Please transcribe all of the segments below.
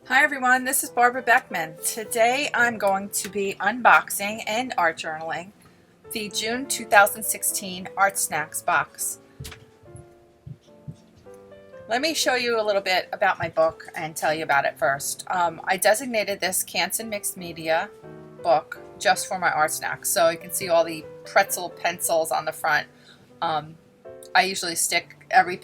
Hi everyone, this is Barbara Beckman. Today I'm going to be unboxing and art journaling the June 2016 ArtSnacks box. Let me show you a little bit about my book and tell you about it first. I designated this Canson Mixed Media book just for my ArtSnacks, so you can see all the pretzel pencils on the front. I usually stick every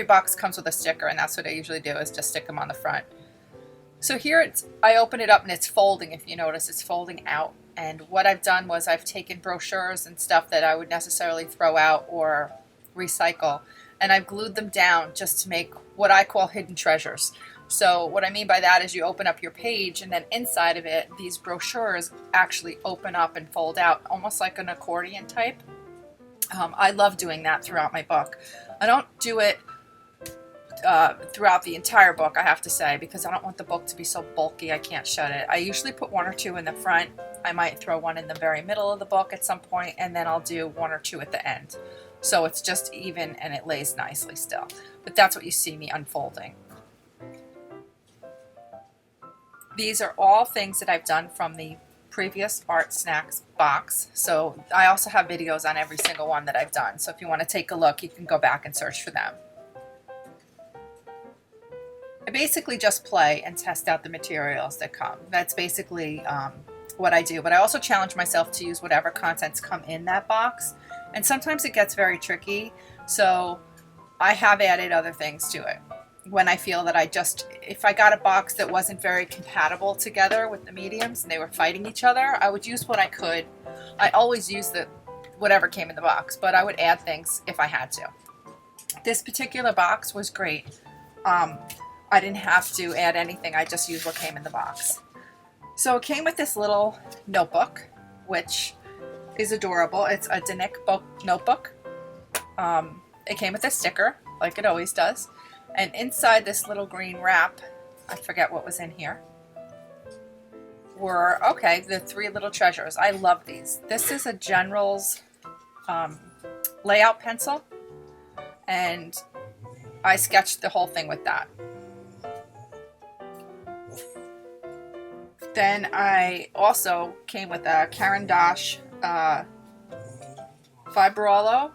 box comes with a sticker, and that's what I usually do, is just stick them on the front. So here I open it up and it's folding. If you notice, it's folding out. And what I've done was I've taken brochures and stuff that I would necessarily throw out or recycle, and I've glued them down just to make what I call hidden treasures. So what I mean by that is you open up your page, and then inside of it, these brochures actually open up and fold out, almost like an accordion type. I love doing that throughout my book. I don't do it throughout the entire book, I have to say, because I don't want the book to be so bulky I can't shut it. I usually put one or two in the front. I might throw one in the very middle of the book at some point, and then I'll do one or two at the end. So it's just even and it lays nicely still. But that's what you see me unfolding. These are all things that I've done from the previous ArtSnacks box. So I also have videos on every single one that I've done. So if you want to take a look, you can go back and search for them. I basically just play and test out the materials that come. That's basically what I do. But I also challenge myself to use whatever contents come in that box. And sometimes it gets very tricky. So I have added other things to it. When I feel that if I got a box that wasn't very compatible together with the mediums and they were fighting each other, I would use what I could. I always use whatever came in the box, but I would add things if I had to. This particular box was great. I didn't have to add anything. I just used what came in the box. So it came with this little notebook, which is adorable. It's a Denik notebook. It came with a sticker, like it always does. And inside this little green wrap, I forget what was in here, were, the three little treasures. I love these. This is a General's layout pencil, and I sketched the whole thing with that. Then I also came with a Caran Fibralo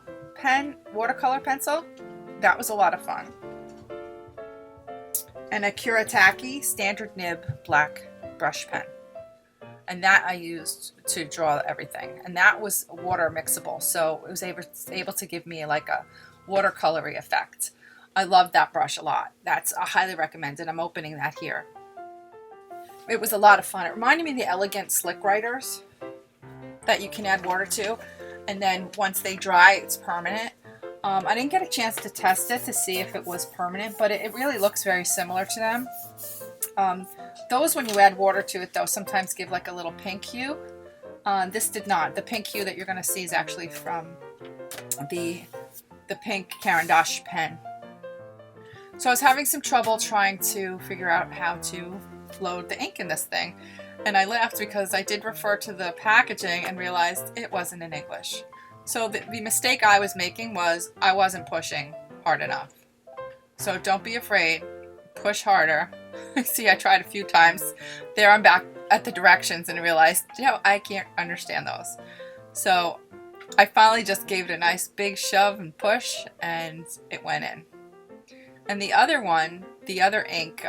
watercolor pencil. That was a lot of fun. And a Kuretake standard nib black brush pen. And that I used to draw everything. And that was water mixable, so it was able to give me like a watercolory effect. I love that brush a lot. That's highly recommended. I'm opening that here. It was a lot of fun. It reminded me of the elegant slick writers that you can add water to, and then once they dry, it's permanent. I didn't get a chance to test it to see if it was permanent, but it really looks very similar to them. Those, when you add water to it, though, sometimes give like a little pink hue. This did not. The pink hue that you're going to see is actually from the pink Caran d'Ache pen. So I was having some trouble trying to figure out how to load the ink in this thing, and I laughed because I did refer to the packaging and realized it wasn't in English. So the mistake I was making was I wasn't pushing hard enough. So don't be afraid, push harder. See, I tried a few times. There I'm back at the directions and realized, I can't understand those. So I finally just gave it a nice big shove and push, and it went in. And the other one, the other ink,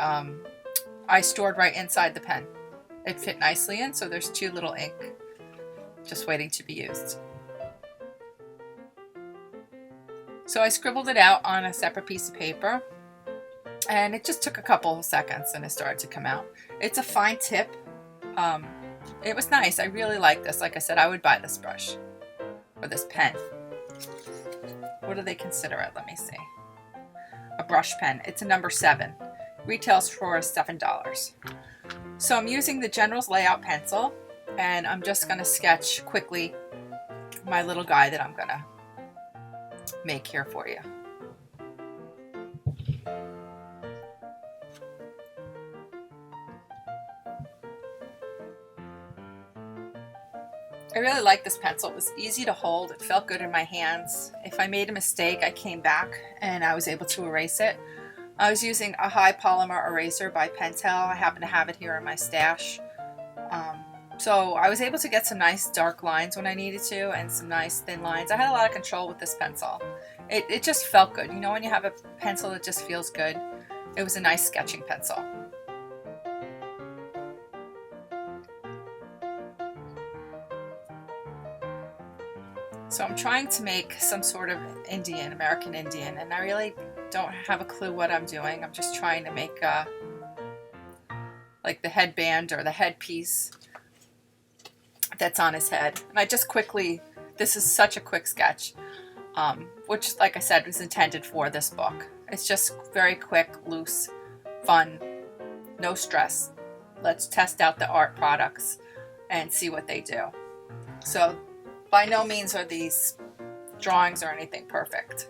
I stored right inside the pen. It fit nicely in, so there's two little ink just waiting to be used. So I scribbled it out on a separate piece of paper, and it just took a couple of seconds and it started to come out. It's a fine tip. It was nice. I really like this. Like I said, I would buy this brush or this pen. What do they consider it? Let me see. A brush pen. It's a number 7. Retails for $7. So I'm using the General's layout pencil, and I'm just going to sketch quickly my little guy that I'm going to make here for you. I really like this pencil. It was easy to hold. It felt good in my hands. If I made a mistake, I came back and I was able to erase it. I was using a high polymer eraser by Pentel. I happen to have it here in my stash. So I was able to get some nice dark lines when I needed to, and some nice thin lines. I had a lot of control with this pencil. It just felt good. You know, when you have a pencil that just feels good. It was a nice sketching pencil. So I'm trying to make some sort of Indian, American Indian, and I really don't have a clue what I'm doing. I'm just trying to make like the headband or the headpiece that's on his head. And I just quickly, this is such a quick sketch, which, like I said, was intended for this book. It's just very quick, loose, fun, no stress. Let's test out the art products and see what they do. So by no means are these drawings or anything perfect.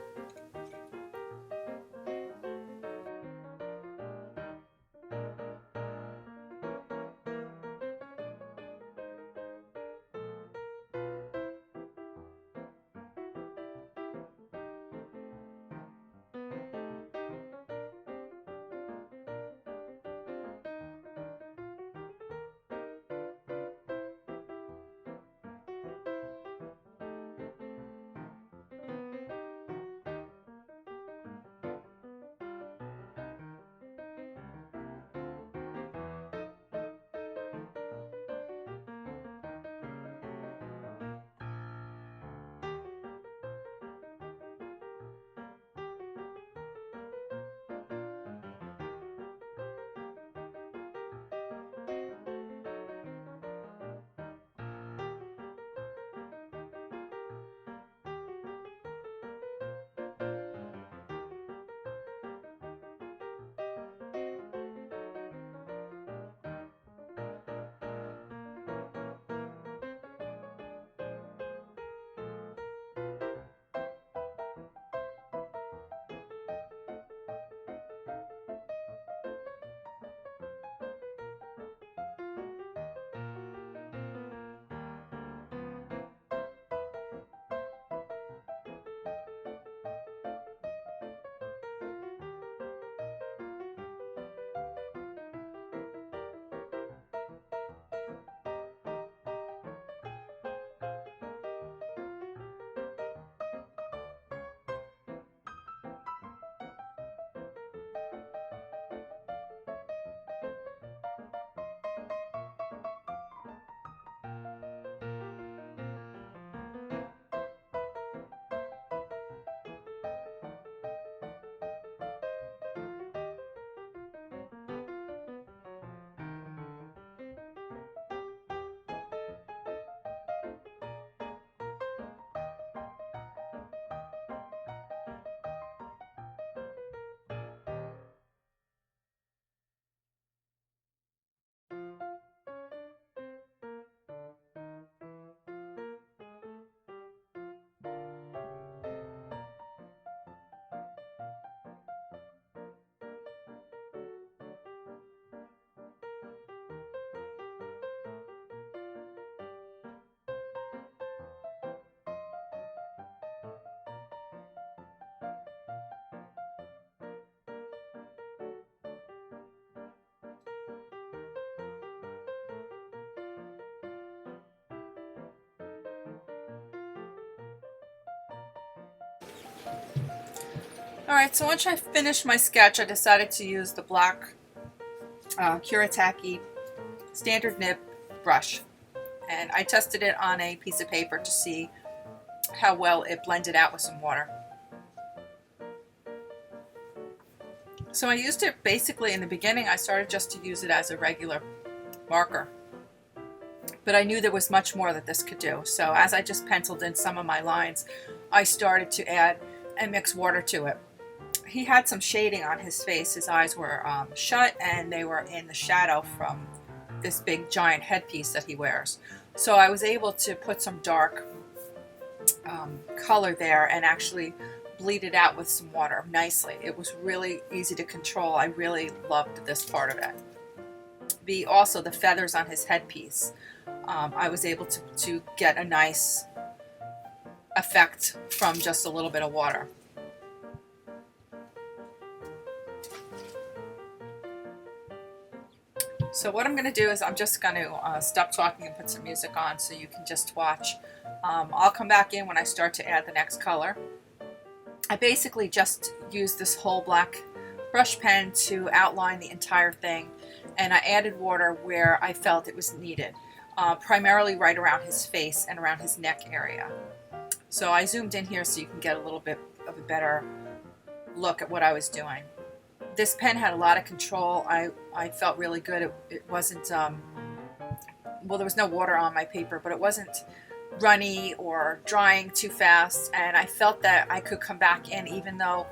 Alright, so once I finished my sketch, I decided to use the black Kuretake standard nib brush. And I tested it on a piece of paper to see how well it blended out with some water. So I used it basically in the beginning. I started just to use it as a regular marker. But I knew there was much more that this could do. So as I just penciled in some of my lines, I started to add and mix water to it. He had some shading on his face. His eyes were shut, and they were in the shadow from this big giant headpiece that he wears. So I was able to put some dark color there and actually bleed it out with some water nicely. It was really easy to control. I really loved this part of it. Also the feathers on his headpiece. I was able to get a nice effect from just a little bit of water. So what I'm going to do is I'm just going to stop talking and put some music on so you can just watch. I'll come back in when I start to add the next color. I basically just used this whole black brush pen to outline the entire thing, and I added water where I felt it was needed, primarily right around his face and around his neck area. So I zoomed in here so you can get a little bit of a better look at what I was doing. This pen had a lot of control. I felt really good. It wasn't, well, there was no water on my paper, but it wasn't runny or drying too fast, and I felt that I could come back in even though,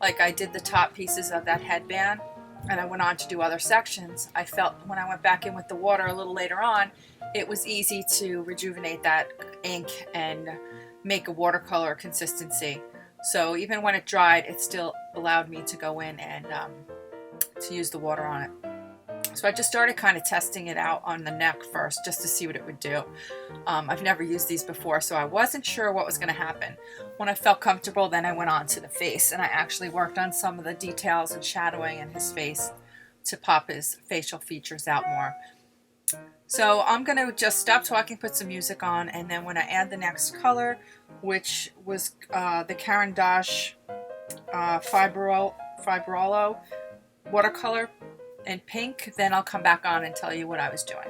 like, I did the top pieces of that headband and I went on to do other sections. I felt when I went back in with the water a little later on, it was easy to rejuvenate that ink and make a watercolor consistency. So even when it dried, it still allowed me to go in and to use the water on it. So I just started kind of testing it out on the neck first just to see what it would do. I've never used these before, so I wasn't sure what was going to happen. When I felt comfortable, then I went on to the face, and I actually worked on some of the details and shadowing in his face to pop his facial features out more. So I'm going to just stop talking, put some music on, and then when I add the next color, which was the Caran Fibralo watercolor in pink, then I'll come back on and tell you what I was doing.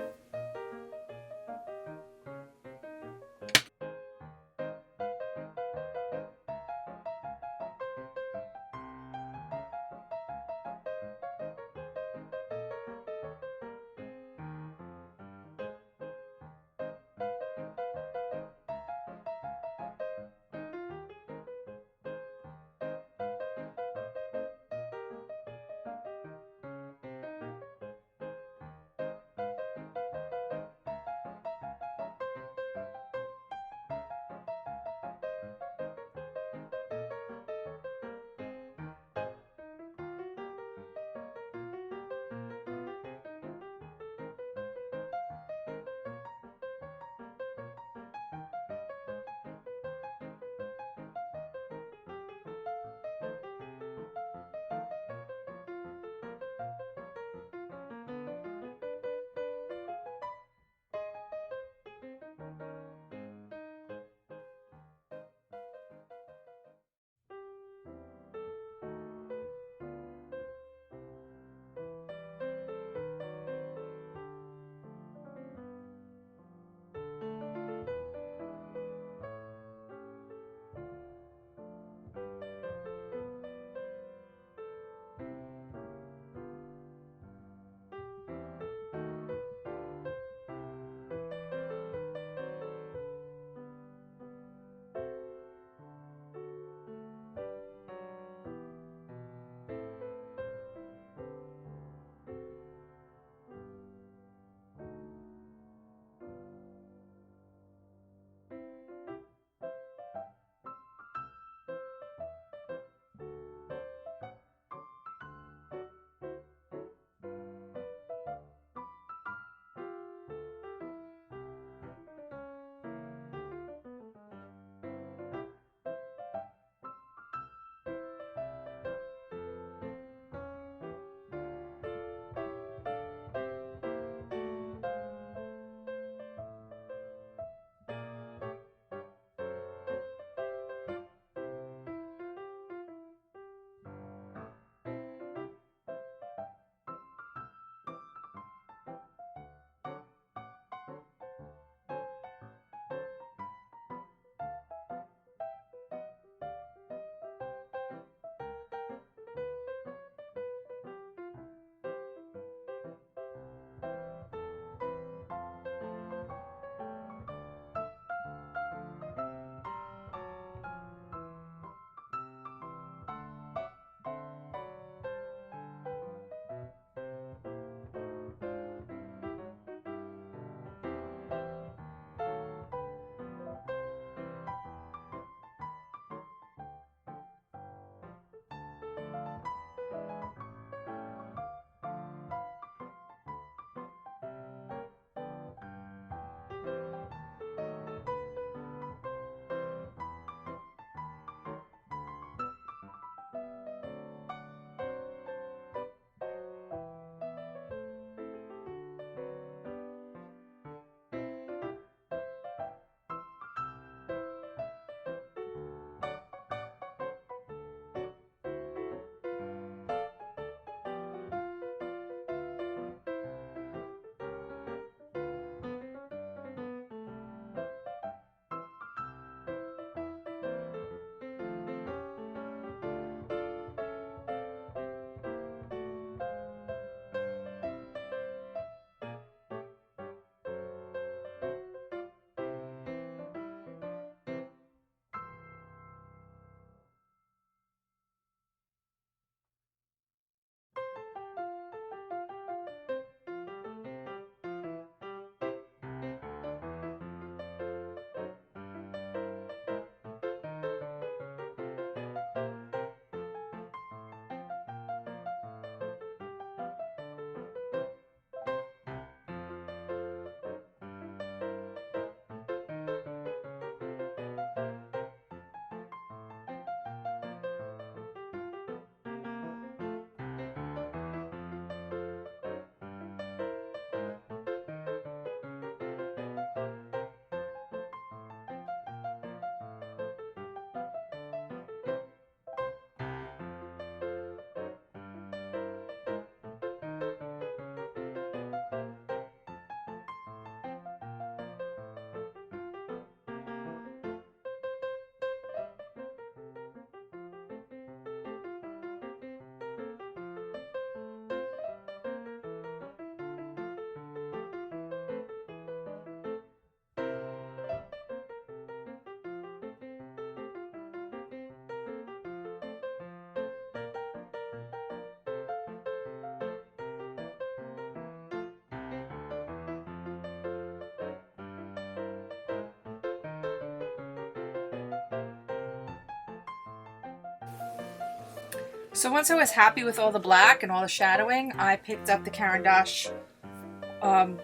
So once I was happy with all the black and all the shadowing, I picked up the Caran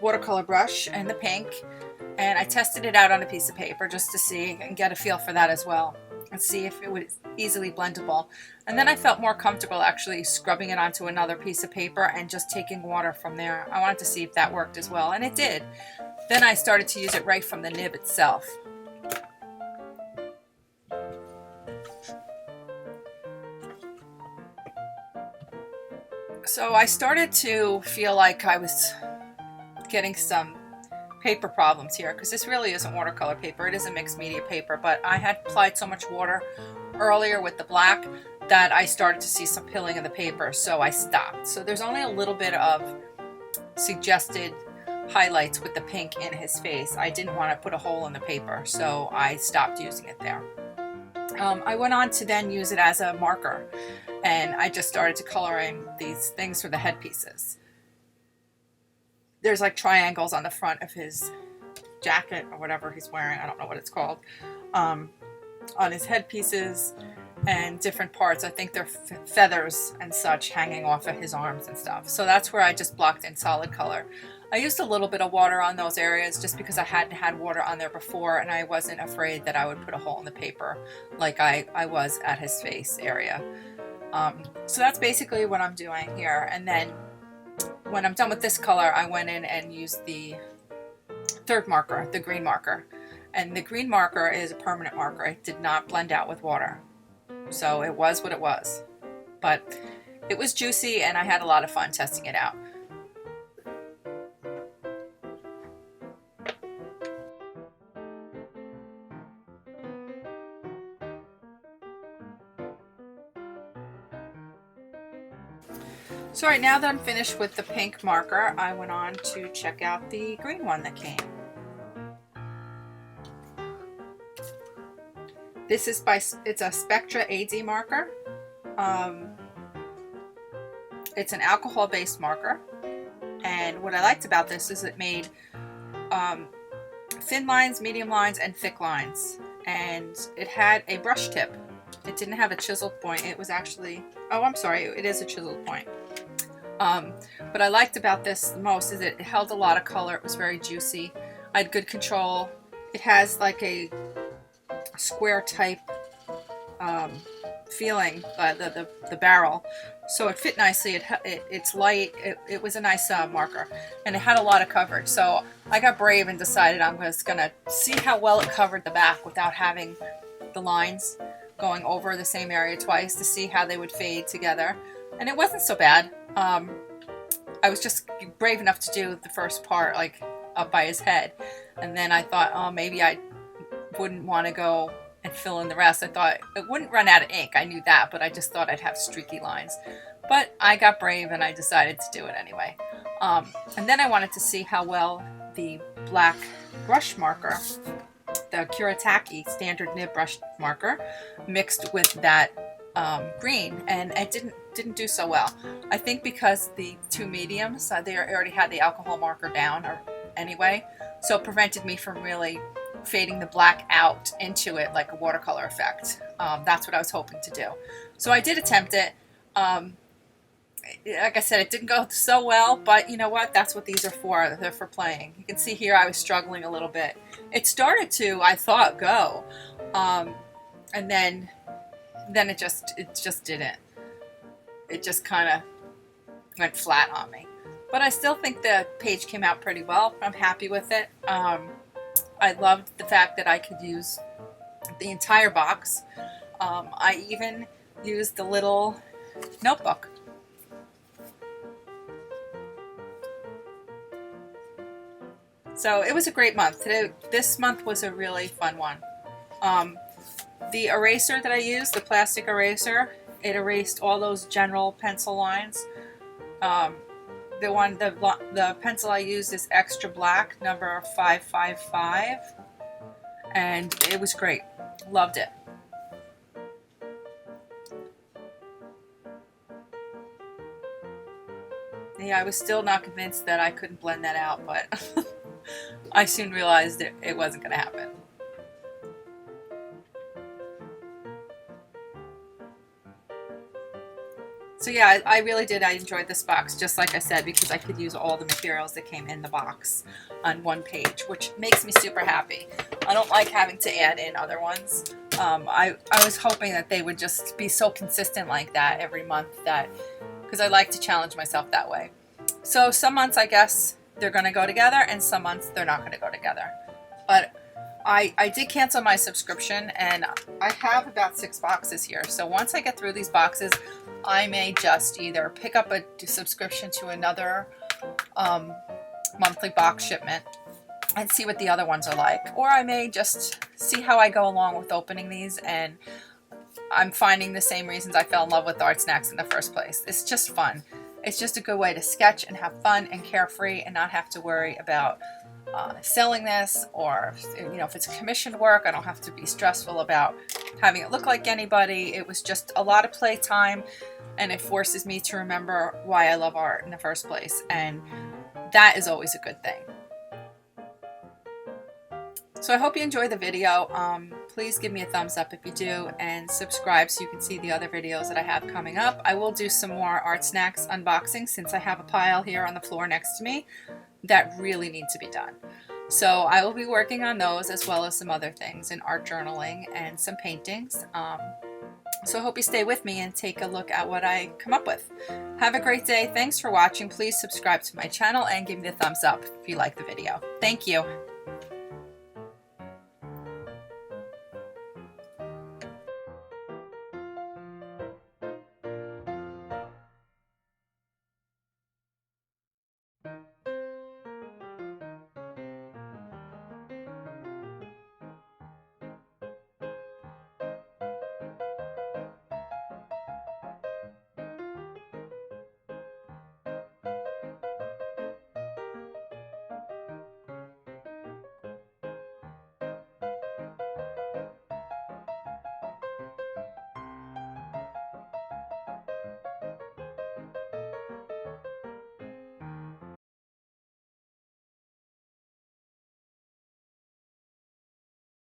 watercolor brush and the pink, and I tested it out on a piece of paper just to see and get a feel for that as well, and see if it was easily blendable. And then I felt more comfortable actually scrubbing it onto another piece of paper and just taking water from there. I wanted to see if that worked as well, and it did. Then I started to use it right from the nib itself. So I started to feel like I was getting some paper problems here, because this really isn't watercolor paper, it is a mixed media paper, but I had applied so much water earlier with the black that I started to see some pilling of the paper, so I stopped. So there's only a little bit of suggested highlights with the pink in his face. I didn't want to put a hole in the paper, so I stopped using it there. I went on to then use it as a marker, and I just started to color in these things for the headpieces. There's like triangles on the front of his jacket or whatever he's wearing, I don't know what it's called, on his headpieces, and different parts. I think they're feathers and such hanging off of his arms and stuff. So that's where I just blocked in solid color. I used a little bit of water on those areas just because I hadn't had water on there before, and I wasn't afraid that I would put a hole in the paper like I was at his face area. So that's basically what I'm doing here. And then when I'm done with this color, I went in and used the third marker, the green marker. And the green marker is a permanent marker. It did not blend out with water. So it was what it was. But it was juicy, and I had a lot of fun testing it out. So right now that I'm finished with the pink marker, I went on to check out the green one that came. This is it's a Spectra AD marker. It's an alcohol-based marker, and what I liked about this is it made thin lines, medium lines, and thick lines, and it had a brush tip. It didn't have a chiseled point. It was actually, oh, I'm sorry, it is a chiseled point. What I liked about this the most is it held a lot of color. It was very juicy. I had good control. It has like a square type feeling, the barrel, so it fit nicely. It's light. It was a nice marker, and it had a lot of coverage. So I got brave and decided I'm just gonna see how well it covered the back without having the lines going over the same area twice, to see how they would fade together. And it wasn't so bad. I was just brave enough to do the first part, like up by his head, and then I thought, oh, maybe I wouldn't want to go and fill in the rest. I thought it wouldn't run out of ink. I knew that, but I just thought I'd have streaky lines. But I got brave and I decided to do it anyway. And then I wanted to see how well the black brush marker, the Kuretake standard nib brush marker, mixed with that green, and it didn't do so well. I think because the two mediums, they already had the alcohol marker down anyway, so it prevented me from really fading the black out into it like a watercolor effect. That's what I was hoping to do. So I did attempt it. Like I said, it didn't go so well, but you know what? That's what these are for. They're for playing. You can see here I was struggling a little bit. It started to, I thought, go, and then it just didn't. It just kind of went flat on me. But I still think the page came out pretty well. I'm happy with it. I loved the fact that I could use the entire box. I even used the little notebook. So it was a great month. This month was a really fun one. The eraser that I used, the plastic eraser, it erased all those general pencil lines. The pencil I used is extra black, number 555, and it was great. Loved it. Yeah, I was still not convinced that I couldn't blend that out, but I soon realized it wasn't going to happen. So yeah, I really did. I enjoyed this box, just like I said, because I could use all the materials that came in the box on one page, which makes me super happy. I don't like having to add in other ones. I was hoping that they would just be so consistent like that every month, that because I like to challenge myself that way. So some months I guess they're going to go together, and some months they're not going to go together. But I did cancel my subscription, and I have about 6 boxes here. So once I get through these boxes, I may just either pick up a subscription to another monthly box shipment and see what the other ones are like. Or I may just see how I go along with opening these, and I'm finding the same reasons I fell in love with ArtSnacks in the first place. It's just fun. It's just a good way to sketch and have fun and carefree and not have to worry about selling this, or if it's commissioned work, I don't have to be stressful about having it look like anybody. It was just a lot of playtime, and it forces me to remember why I love art in the first place, and that is always a good thing. So I hope you enjoy the video. Please give me a thumbs up if you do, and subscribe so you can see the other videos that I have coming up. I will do some more ArtSnacks unboxing, since I have a pile here on the floor next to me that really need to be done. So I will be working on those, as well as some other things in art journaling and some paintings. So I hope you stay with me and take a look at what I come up with. Have a great day. Thanks for watching. Please subscribe to my channel and give me the thumbs up if you like the video. Thank you.